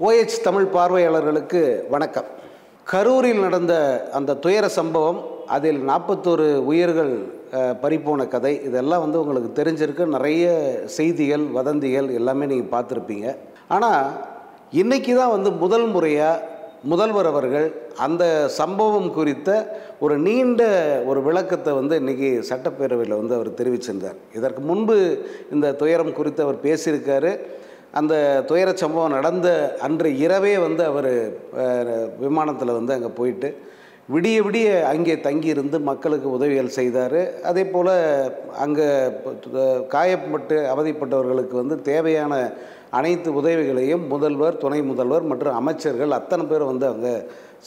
OH Tamil பார்வையாளர்களுக்கு வணக்கம். கரூரில் நடந்த அந்த துயர சம்பவம், அதில் 41 உயிர்கள் பறிப்போன கதை, இதெல்லாம் உங்களுக்கு தெரிஞ்சிருக்கு. நிறைய செய்திகள், வதந்திகள் எல்லாமே நீங்கள் பார்த்துருப்பீங்க. ஆனால் இன்றைக்கி தான் முதல் முறையாக முதல்வர் அவர்கள் அந்த சம்பவம் குறித்த ஒரு நீண்ட ஒரு விளக்கத்தை இன்றைக்கி சட்டப்பேரவையில் அவர் தெரிவிச்சிருந்தார். இதற்கு முன்பு இந்த துயரம் குறித்து அவர் பேசியிருக்காரு. அந்த துயர சம்பவம் நடந்த அன்று இரவே அவர் விமானத்தில் அங்கே போயிட்டு விடிய விடிய அங்கே தங்கியிருந்து மக்களுக்கு உதவிகள் செய்தார். அதே போல் அங்கே காயப்பட்டு அவதிப்பட்டவர்களுக்கு தேவையான அனைத்து உதவிகளையும் முதல்வர், துணை முதல்வர் மற்றும் அமைச்சர்கள் அத்தனை பேர் அங்கே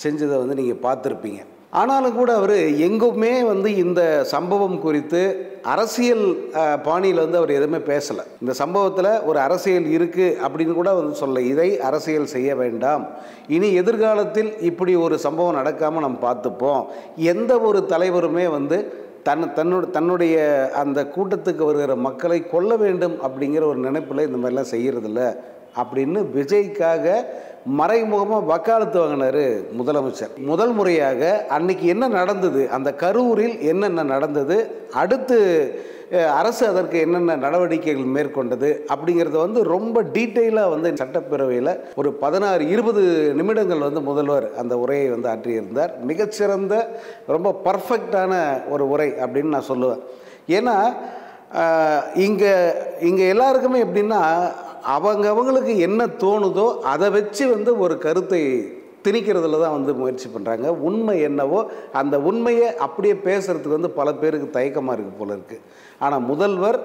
செஞ்சதை நீங்கள் பார்த்துருப்பீங்க. ஆனாலும் கூட அவர் எங்குமே இந்த சம்பவம் குறித்து அரசியல் பாணியில் அவர் எதுவுமே பேசலை. இந்த சம்பவத்தில் ஒரு அரசியல் இருக்குது அப்படின்னு கூட சொல்ல, இதை அரசியல் செய்ய வேண்டாம், இனி எதிர்காலத்தில் இப்படி ஒரு சம்பவம் நடக்காமல் நம்ம பார்த்துப்போம், எந்த ஒரு தலைவருமே தன்னுடைய அந்த கூட்டத்துக்கு வருகிற மக்களை கொல்ல வேண்டும் அப்படிங்கிற ஒரு நினைப்பில் இந்த மாதிரிலாம் செய்கிறதில்ல அப்படின்னு விஜய்க்காக மறைமுகமாக வக்காலத்து வாங்கினார் முதலமைச்சர். முதல் முறையாக அன்னைக்கு என்ன நடந்தது, அந்த கரூரில் என்னென்ன நடந்தது, அடுத்து அரசு அதற்கு என்னென்ன நடவடிக்கைகள் மேற்கொண்டது அப்படிங்கிறத ரொம்ப டீட்டெயிலாக சட்டப்பேரவையில் ஒரு 16-20 நிமிடங்கள் முதல்வர் அந்த உரையை ஆற்றியிருந்தார். மிகச்சிறந்த, ரொம்ப பர்ஃபெக்டான ஒரு உரை அப்படின்னு நான் சொல்லுவேன். ஏன்னா இங்கே எல்லாருக்குமே எப்படின்னா, அவங்களுக்கு என்ன தோணுதோ அதை வச்சு ஒரு கருத்தை திணிக்கிறதுல தான் முயற்சி பண்ணுறாங்க. உண்மை என்னவோ அந்த உண்மையை அப்படியே பேசுகிறதுக்கு பல பேருக்கு தயக்கமாக இருக்குது போல இருக்குது. ஆனால் முதல்வர்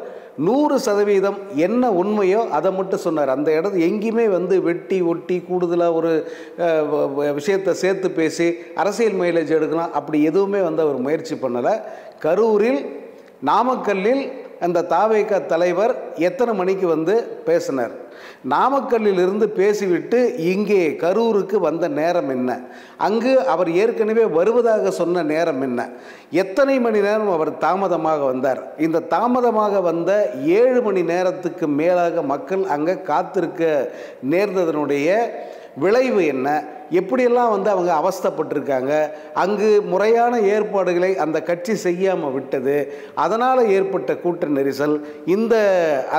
100% என்ன உண்மையோ அதை மட்டும் சொன்னார். அந்த இடத்துல எங்கேயுமே வெட்டி ஒட்டி கூடுதலாக ஒரு விஷயத்தை சேர்த்து பேசி அரசியல் மைலேஜ் எடுக்கலாம் அப்படி எதுவுமே அவர் முயற்சி பண்ணலை. கரூரில், நாமக்கல்லில் அந்த தாவேக தலைவர் எத்தனை மணிக்கு பேசினார், நாமக்கல்லில் இருந்து பேசிவிட்டு இங்கே கரூருக்கு வந்த நேரம் என்ன, அங்கு அவர் ஏற்கனவே வருவதாக சொன்ன நேரம் என்ன, எத்தனை மணி நேரம் அவர் தாமதமாக வந்தார், இந்த தாமதமாக வந்த 7 மணி நேரத்துக்கு மேலாக மக்கள் அங்கே காத்திருக்க நேர்ந்ததனுடைய விளைவு என்ன, எப்படியெல்லாம் அவங்க அவஸ்தைப்பட்டிருக்காங்க, அங்கு முறையான ஏற்பாடுகளை அந்த கட்சி செய்யாமல் விட்டது, அதனால் ஏற்பட்ட கூட்ட நெரிசல்,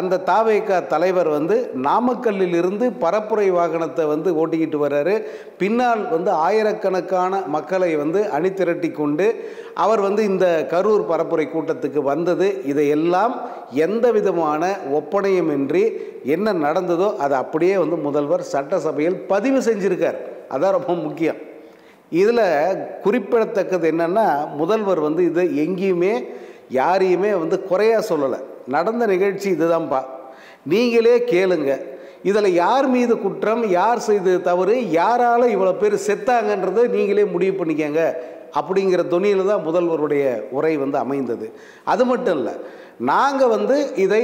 அந்த தாவேகா தலைவர் நாமக்கல்லில் இருந்து பரப்புரை வாகனத்தை ஓட்டிக்கிட்டு வர்றாரு, பின்னால் ஆயிரக்கணக்கான மக்களை அணிதிரட்டி கொண்டு அவர் இந்த கரூர் பரப்புரை கூட்டத்துக்கு வந்தது, இதையெல்லாம் எந்த விதமான ஒப்பனையுமின்றி என்ன நடந்ததோ அதை அப்படியே முதல்வர் சட்டசபையில் பதிவு செஞ்சிருக்கார். அதான் ரொம்ப முக்கியம். இதில் குறிப்பிடத்தக்கது என்னென்னா, முதல்வர் இது எங்கேயுமே யாரையுமே குறையாக சொல்லலை. நடந்த நிகழ்ச்சி இதுதான்ப்பா, நீங்களே கேளுங்க, இதில் யார் மீது குற்றம், யார் செய்து தவறு, யாரால் இவ்வளோ பேர் செத்தாங்கன்றதை நீங்களே முடிவு பண்ணிக்கங்க அப்படிங்கிற துணியில் தான் முதல்வருடைய உரை அமைந்தது. அது மட்டும் இல்லை, நாங்கள் இதை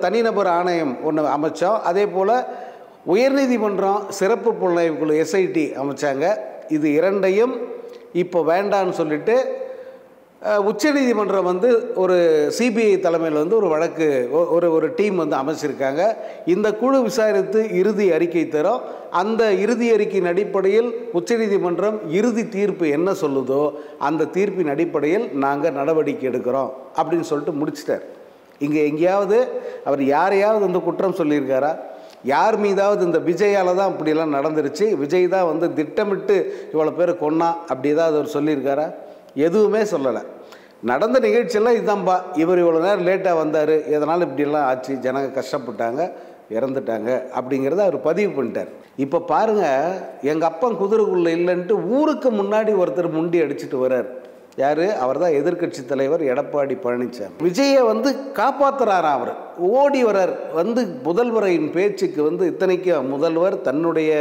தனிநபர் ஆணையம் ஒன்று அமைச்சோம். அதே போல் உயர்நீதிமன்றம் சிறப்பு புலனாய்வு குழு SIT அமைச்சாங்க. இது இரண்டையும் இப்போ வேண்டான்னு சொல்லிட்டு உச்சநீதிமன்றம் ஒரு CBI தலைமையில் ஒரு வழக்கு ஒரு டீம் அமைச்சிருக்காங்க. இந்த குழு விசாரித்து இறுதி அறிக்கை தரும். அந்த இறுதி அறிக்கையின் அடிப்படையில் உச்சநீதிமன்றம் இறுதி தீர்ப்பு என்ன சொல்லுதோ அந்த தீர்ப்பின் அடிப்படையில் நாங்கள் நடவடிக்கை எடுக்கிறோம் அப்படின்னு சொல்லிட்டு முடிச்சிட்டார். இங்கே எங்கேயாவது அவர் யாரையாவது குற்றம் சொல்லியிருக்காரா, யார் மீதாவது இந்த விஜயால் தான் இப்படியெல்லாம் நடந்துருச்சு, விஜய் தான் திட்டமிட்டு இவ்வளோ பேர் கொன்னா அப்படி ஏதாவது அவர் சொல்லியிருக்காரா? எதுவுமே சொல்லலை. நடந்த நிகழ்ச்சியெல்லாம் இதுதான்ப்பா, இவர் இவ்வளோ நேரம் லேட்டாக வந்தார், எதனால் இப்படியெல்லாம் ஆச்சு, ஜனங்க கஷ்டப்பட்டாங்க, இறந்துட்டாங்க அப்படிங்கிறத அவர் பதிவு பண்ணிட்டார். இப்போ பாருங்கள், எங்கள் அப்பன் குதிரைக்குள்ளே இல்லைன்ட்டு ஊருக்கு முன்னாடி ஒருத்தர் முண்டி அடிச்சுட்டு வர்றார். யார்? அவர் தான் எதிர்கட்சி தலைவர் எடப்பாடி பழனிசாமி. விஜயை காப்பாற்றுறாரா, அவர் ஓடி வரார். முதல்வரின் பேச்சுக்கு இத்தனைக்கும் முதல்வர் தன்னுடைய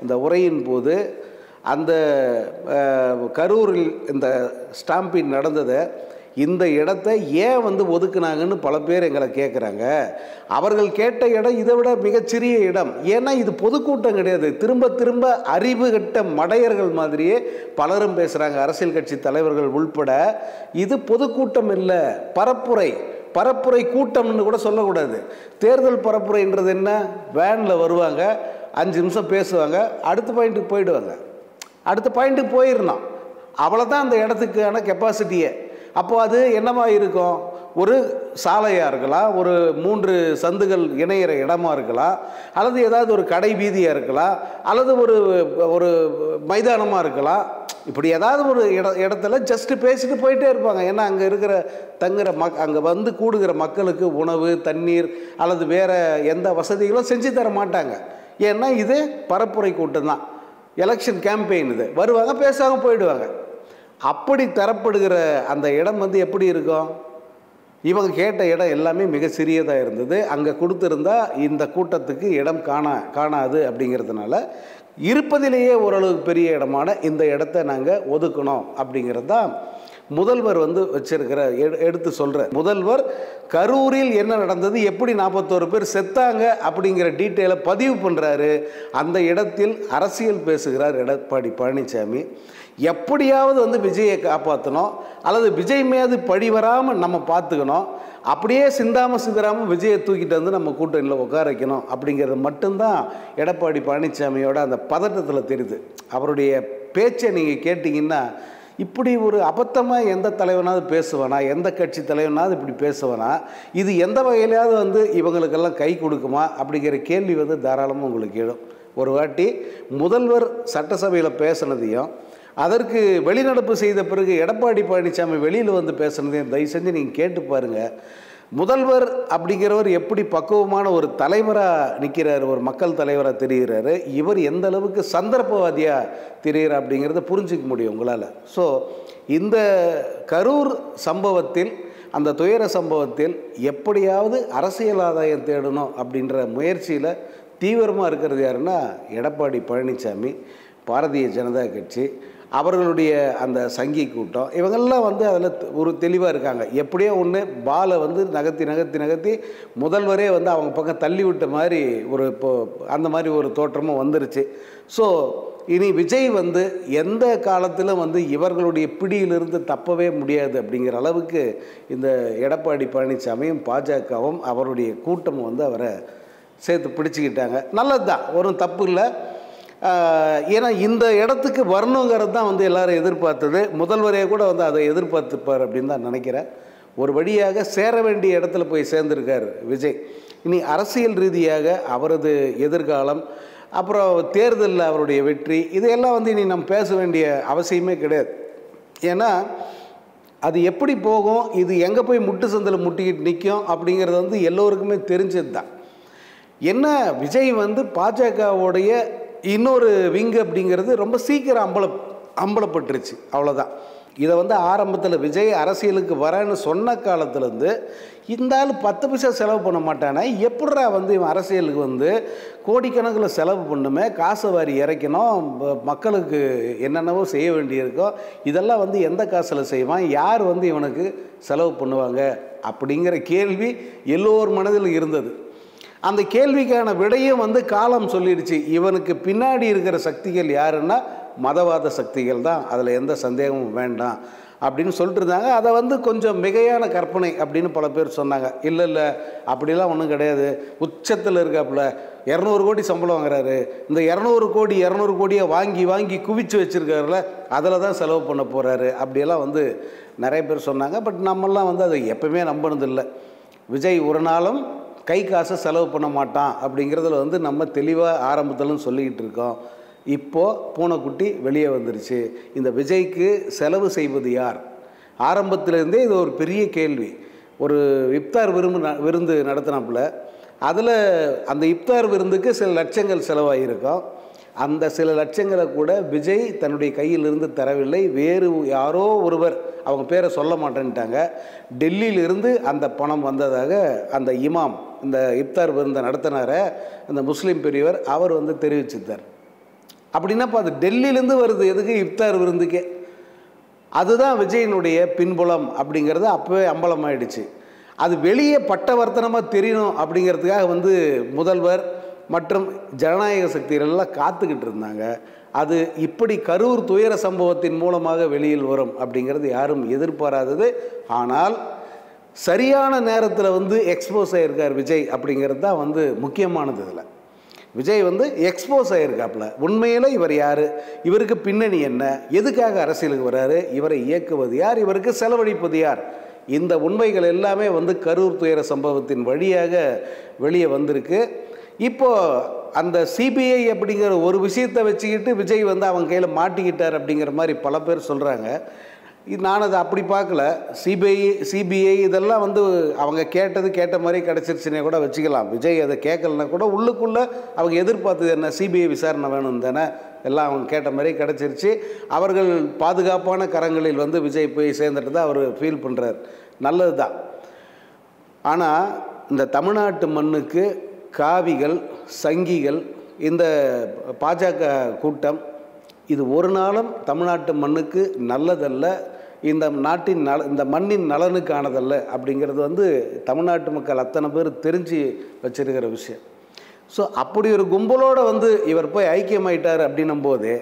இந்த உரையின் போது அந்த கரூரில் இந்த ஸ்டாம்பிங் நடந்ததை, இந்த இடத்தை ஏன் ஒதுக்குனாங்கன்னு பல பேர் எங்களை கேட்குறாங்க. அவர்கள் கேட்ட இடம் இதை விட மிகச்சிறிய இடம். ஏன்னா இது பொதுக்கூட்டம் கிடையாது. திரும்ப திரும்ப அறிவு கட்ட மடையர்கள் மாதிரியே பலரும் பேசுகிறாங்க, அரசியல் கட்சி தலைவர்கள் உள்பட. இது பொதுக்கூட்டம் இல்லை, பரப்புரை. பரப்புரை கூட்டம்னு கூட சொல்லக்கூடாது. தேர்தல் பரப்புரைன்றது என்ன? வேனில் வருவாங்க, 5 நிமிஷம் பேசுவாங்க, அடுத்த பாயிண்ட்டுக்கு போயிடுவாங்க. அடுத்த பாயிண்ட்டுக்கு போயிடணும். அவ்வளோதான் அந்த இடத்துக்கான கெப்பாசிட்டியே. அப்போது அது என்னவா இருக்கும்? ஒரு சாலையாக இருக்கலாம், ஒரு 3 சந்துகள் இணையிற இடமா இருக்கலாம், அல்லது ஏதாவது ஒரு கடை வீதியாக இருக்கலாம், அல்லது ஒரு ஒரு மைதானமாக இருக்கலாம். இப்படி ஏதாவது ஒரு இடத்துல ஜஸ்ட்டு பேசிட்டு போயிட்டே இருப்பாங்க. ஏன்னா அங்கே இருக்கிற தங்குற அங்கே வந்து கூடுகிற மக்களுக்கு உணவு, தண்ணீர் அல்லது வேறு எந்த வசதிகளும் செஞ்சு தர மாட்டாங்க. ஏன்னா இது பரப்புரை கூட்டம் தான், எலெக்ஷன் கேம்பெயின். இது வருவாங்க, பேசுவாங்க, போயிடுவாங்க. அப்படி தரப்படுகிற அந்த இடம் வந்து எப்படி இருக்கும்? இவங்க கேட்ட இடம் எல்லாமே மிக சிறியதாக இருந்தது. அங்கே கொடுத்துருந்தா இந்த கூட்டத்துக்கு இடம் காணாது. அப்படிங்கிறதுனால இருப்பதிலேயே ஓரளவுக்கு பெரிய இடமான இந்த இடத்த நாங்கள் ஒதுக்கணும் அப்படிங்கிறது தான் முதல்வர் வந்து வச்சிருக்கிற எடுத்து சொல்கிற. முதல்வர் கரூரில் என்ன நடந்தது, எப்படி 41 பேர் செத்தாங்க அப்படிங்கிற டீட்டெயிலை பதிவு பண்ணுறாரு. அந்த இடத்தில் அரசியல் பேசுகிறார் எடப்பாடி பழனிசாமி. எப்படியாவது வந்து விஜயை காப்பாற்றணும், அல்லது விஜய் மீது பழி வராமல் நம்ம பார்த்துக்கணும், அப்படியே சிந்தாமல் விஜயை தூக்கிட்டு வந்து நம்ம கூட்டணியில் உட்கார வைக்கணும் அப்படிங்கிறது மட்டும்தான் எடப்பாடி பழனிசாமியோட அந்த பதட்டத்தில் தெரியுது. அவருடைய பேச்சை நீங்கள் கேட்டிங்கன்னா, இப்படி ஒரு அபத்தமாக எந்த தலைவனாவது பேசுவானா, எந்த கட்சி தலைவனாவது இப்படி பேசுவானா, இது எந்த வகையிலாவது வந்து இவங்களுக்கெல்லாம் கை கொடுக்குமா அப்படிங்கிற கேள்வி வந்து தாராளமாக உங்களுக்கு எழும். ஒரு வாட்டி முதல்வர் சட்டசபையில் பேசுனதையும், அதற்கு வெளிநடப்பு செய்த பிறகு எடப்பாடி பழனிசாமி வெளியில் வந்து பேசுனதையும் தயவு செஞ்சு நீங்கள் கேட்டு பாருங்கள். முதல்வர் அப்படிங்கிறவர் எப்படி பக்குவமான ஒரு தலைவராக நிற்கிறார், ஒரு மக்கள் தலைவராக தெரிகிறாரு, இவர் எந்த அளவுக்கு சந்தர்ப்பவாதியாக தெரிகிறார் அப்படிங்கிறத புரிஞ்சிக்க முடியும் உங்களால். ஸோ இந்த கரூர் சம்பவத்தில், அந்த துயர சம்பவத்தில் எப்படியாவது அரசியல் ஆதாயம் தேடணும் அப்படின்ற முயற்சியில் தீவிரமாக இருக்கிறது யாருன்னா எடப்பாடி பழனிசாமி, பாரதிய ஜனதா கட்சி, அவர்களுடைய அந்த சங்கி கூட்டம், இவங்கெல்லாம் வந்து அதில் ஒரு தெளிவாக இருக்காங்க. எப்படியோ ஒன்று பாலை வந்து நகர்த்தி முதல்வரே வந்து அவங்க பக்கம் தள்ளி விட்ட மாதிரி ஒரு அந்த மாதிரி ஒரு தோற்றமும் வந்துருச்சு. ஸோ இனி விஜய் வந்து எந்த காலத்திலும் வந்து இவர்களுடைய பிடியிலிருந்து தப்பவே முடியாது அப்படிங்கிற அளவுக்கு இந்த எடப்பாடி பழனிசாமியும் பாஜகவும் அவருடைய கூட்டமும் வந்து அவரை சேர்த்து பிடிச்சிக்கிட்டாங்க. நல்லது தான், ஒன்றும் தப்பு இல்லை. ஏன்னா இந்த இடத்துக்கு வரணுங்கிறது தான் வந்து எல்லோரும் எதிர்பார்த்தது. முதல்வரே கூட வந்து அதை எதிர்பார்த்துப்பார் அப்படின்னு தான் நினைக்கிறேன். ஒரு வழியாக சேர வேண்டிய இடத்துல போய் சேர்ந்துருக்கார் விஜய். இனி அரசியல் ரீதியாக அவரது எதிர்காலம், அப்புறம் தேர்தலில் அவருடைய வெற்றி, இதையெல்லாம் வந்து இனி நம்ம பேச வேண்டிய அவசியமே கிடையாது. ஏன்னா அது எப்படி போகும், இது எங்கே போய் முட்டு சந்தில் முட்டிக்கிட்டு நிற்கும் அப்படிங்கிறது வந்து எல்லோருக்குமே தெரிஞ்சது தான். என்ன விஜய் வந்து பாஜகவுடைய இன்னொரு விங்கு அப்படிங்கிறது ரொம்ப சீக்கிரம் அம்பலப்பட்டுருச்சு, அவ்வளோதான். இதை வந்து ஆரம்பத்தில் விஜய் அரசியலுக்கு வரேன்னு சொன்ன காலத்துலேருந்து இந்த ஆள் 10 பைசா செலவு பண்ண மாட்டானே, எப்படா வந்து இவன் அரசியலுக்கு வந்து கோடிக்கணக்கில் செலவு பண்ணுமே, காசை வாரி இறைக்கணும், மக்களுக்கு என்னென்னவோ செய்ய வேண்டியிருக்கோ, இதெல்லாம் வந்து எந்த காசில் செய்வான், யார் வந்து இவனுக்கு செலவு பண்ணுவாங்க அப்படிங்கிற கேள்வி எல்லோர் மனதில் இருந்தது. அந்த கேள்விக்கான விடையும் வந்து காலம் சொல்லிடுச்சு. இவனுக்கு பின்னாடி இருக்கிற சக்திகள் யாருன்னா மதவாத சக்திகள் தான், அதில் எந்த சந்தேகமும் வேண்டாம் அப்படின்னு சொல்லிட்டு இருந்தாங்க. அதை வந்து கொஞ்சம் மிகையான கற்பனை அப்படின்னு பல பேர் சொன்னாங்க. இல்லை அப்படிலாம் ஒன்றும் கிடையாது, உச்சத்தில் இருக்காப்புல 200 கோடி சம்பளம் வாங்குறாரு, இந்த 200 கோடியை வாங்கி குவிச்சு வச்சுருக்காருல, அதில் தான் செலவு பண்ண போகிறாரு அப்படியெல்லாம் வந்து நிறைய பேர் சொன்னாங்க. பட் நம்மெல்லாம் வந்து அதை எப்பவுமே நம்பினதில்லை. விஜய் ஒரு நாளும் கை காசை செலவு பண்ண மாட்டான் அப்படிங்கிறதுல வந்து நம்ம தெளிவாக ஆரம்பத்திலும் சொல்லிக்கிட்டு இருக்கோம். இப்போது பூனைக்குட்டி வெளியே வந்துருச்சு. இந்த விஜய்க்கு செலவு செய்வது யார்? ஆரம்பத்திலேருந்தே இது ஒரு பெரிய கேள்வி. ஒரு இப்தார் விருந்து நடத்தினாப்புல, அதில் அந்த இப்தார் விருந்துக்கு சில லட்சங்கள் செலவாகியிருக்கும். அந்த சில லட்சங்களை கூட விஜய் தன்னுடைய கையிலிருந்து தரவில்லை. வேறு யாரோ ஒருவர், அவங்க பேரை சொல்ல மாட்டேன்ட்டாங்க, டெல்லியிலிருந்து அந்த பணம் வந்ததாக அந்த இமாம், இந்த இப்தார் விருந்தை நடத்தினார அந்த முஸ்லீம் பெரியவர், அவர் வந்து தெரிவிச்சிருந்தார். அப்படின்னாப்போ அது டெல்லியிலேருந்து வருது, எதுக்கு இப்தார் விருந்துக்கே. அதுதான் விஜயினுடைய பின்புலம் அப்படிங்கிறது அப்போவே அம்பலமாயிடுச்சு. அது வெளியே பட்டவர்த்தனமாக தெரியணும் அப்படிங்கிறதுக்காக வந்து முதல்வர் மற்றும் ஜனநாயக சக்திகள் எல்லாம் காத்துக்கிட்டு இருந்தாங்க. அது இப்படி கரூர் துயர சம்பவத்தின் மூலமாக வெளியில் வரும் அப்படிங்கிறது யாரும் எதிர்பாராதது. ஆனால் சரியான நேரத்தில் வந்து எக்ஸ்போஸ் ஆகியிருக்கார் விஜய் அப்படிங்கிறது தான் வந்து முக்கியமானது. இதில் விஜய் வந்து எக்ஸ்போஸ் ஆகியிருக்காப்புல. உண்மையில் இவர் யார், இவருக்கு பின்னணி என்ன, எதுக்காக அரசியலுக்கு வர்றாரு, இவரை இயக்குவது யார், இவருக்கு செலவழிப்பது யார், இந்த உண்மைகள் எல்லாமே வந்து கரூர் துயர சம்பவத்தின் வழியாக வெளியே வந்திருக்கு. இப்போது அந்த சிபிஐ அப்படிங்கிற ஒரு விஷயத்தை வச்சுக்கிட்டு விஜய் வந்து அவங்க கையில் மாட்டிக்கிட்டார் அப்படிங்கிற மாதிரி பல பேர் சொல்கிறாங்க. நான் அதை அப்படி பார்க்கல. சிபிஐ இதெல்லாம் வந்து அவங்க கேட்ட மாதிரி கிடச்சிருச்சுன்னே கூட வச்சுக்கலாம். விஜய் அதை கேட்கலன்னா கூட உள்ளுக்குள்ளே அவங்க எதிர்பார்த்தது என்ன, சிபிஐ விசாரணை வேணும் தானே, எல்லாம் அவங்க கேட்ட மாதிரி கிடச்சிருச்சு. அவர்கள் பாதுகாப்பான கரங்களில் வந்து விஜய் போய் சேர்ந்துட்டு தான் அவர் ஃபீல் பண்ணுறார். நல்லது தான். ஆனால் இந்த தமிழ்நாட்டு மண்ணுக்கு காவிகள், சங்கிகள், இந்த பாஜக கூட்டம் இது ஒரு நாளும் தமிழ்நாட்டு மண்ணுக்கு நல்லதல்ல, இந்த நாட்டின் இந்த மண்ணின் நலனுக்கானதல்ல அப்படிங்கிறது வந்து தமிழ்நாட்டு மக்கள் அத்தனை பேர் தெரிஞ்சு வச்சிருக்கிற விஷயம். ஸோ அப்படி ஒரு கும்பலோடு வந்து இவர் போய் ஐக்கியமாயிட்டார் அப்படின்னும் போதே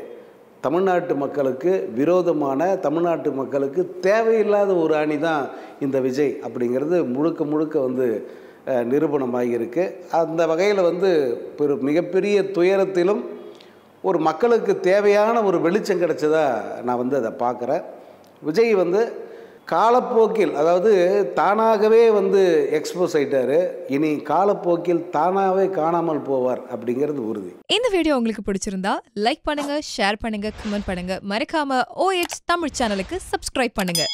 தமிழ்நாட்டு மக்களுக்கு விரோதமான, தமிழ்நாட்டு மக்களுக்கு தேவையில்லாத ஒரு அணி தான் இந்த விஜய் அப்படிங்கிறது முழுக்க வந்து நிரூபணமாகியிருக்கு. அந்த வகையில் வந்து மிகப்பெரிய துயரத்திலும் ஒரு மக்களுக்கு தேவையான ஒரு வெளிச்சம் கிடைச்சதா நான் வந்து அதை பார்க்குறேன். விஜய் வந்து காலப்போக்கில், அதாவது தானாகவே வந்து எக்ஸ்போஸ் ஆயிட்டாரு, இனி காலப்போக்கில் தானாகவே காணாமல் போவார் அப்படிங்கிறது உறுதி. இந்த வீடியோ உங்களுக்கு பிடிச்சிருந்தா லைக் பண்ணுங்க, ஷேர் பண்ணுங்க, கமெண்ட் பண்ணுங்க. மறக்காம OH தமிழ் சேனலுக்கு சப்ஸ்கிரைப் பண்ணுங்க.